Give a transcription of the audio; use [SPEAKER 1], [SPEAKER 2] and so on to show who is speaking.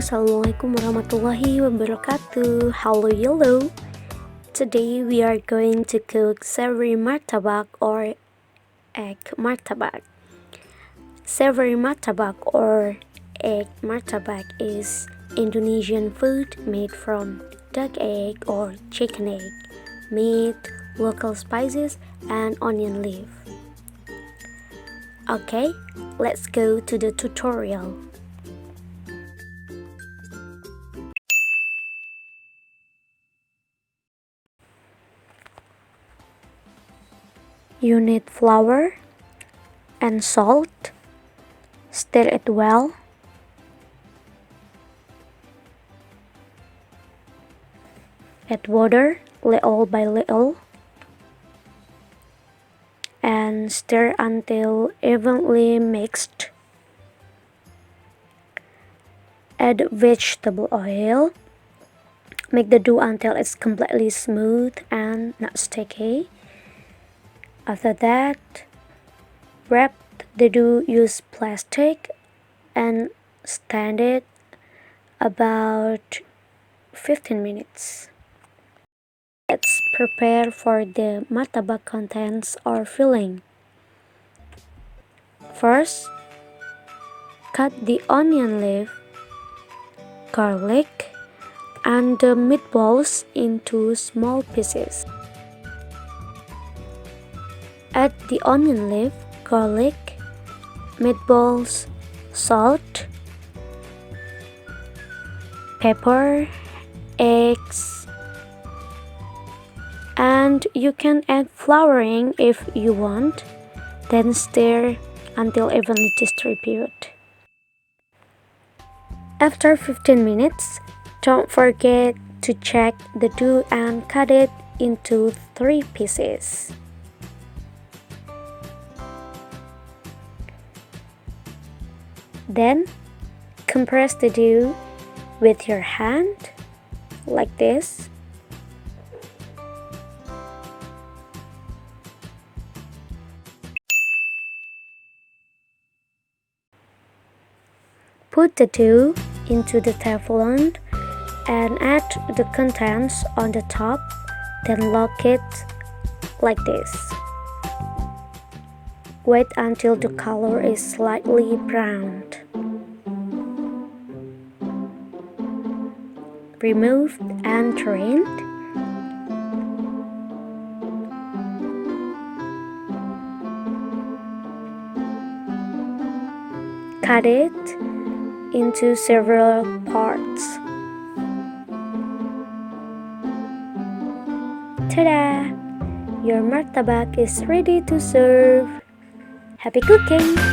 [SPEAKER 1] Assalamualaikum warahmatullahi wabarakatuh. Hello yellow. Today we are going to cook savory martabak or egg martabak. Savory martabak or egg martabak is Indonesian food made from duck egg or chicken egg, meat, local spices, and onion leaf. Okay, let's go to the tutorial. You need flour and salt. Stir it well. Add water little by little and stir until evenly mixed. Add vegetable oil. Make the dough until it's completely smooth and not sticky. After that, wrap the dough, use plastic and stand it about 15 minutes. Let's prepare for the martabak contents or filling. First, cut the onion leaf, garlic, and the meatballs into small pieces. Add the onion leaf, garlic, meatballs, salt, pepper, eggs, and you can add flowering if you want, then stir until evenly distributed. After 15 minutes, don't forget to check the dough and cut it into 3 pieces. Then, compress the dough with your hand, like this. Put the dough into the Teflon and add the contents on the top, then lock it like this. Wait until the color is slightly browned. Remove and drain. Cut it into several parts. Ta-da! Your martabak is ready to serve. Happy cooking!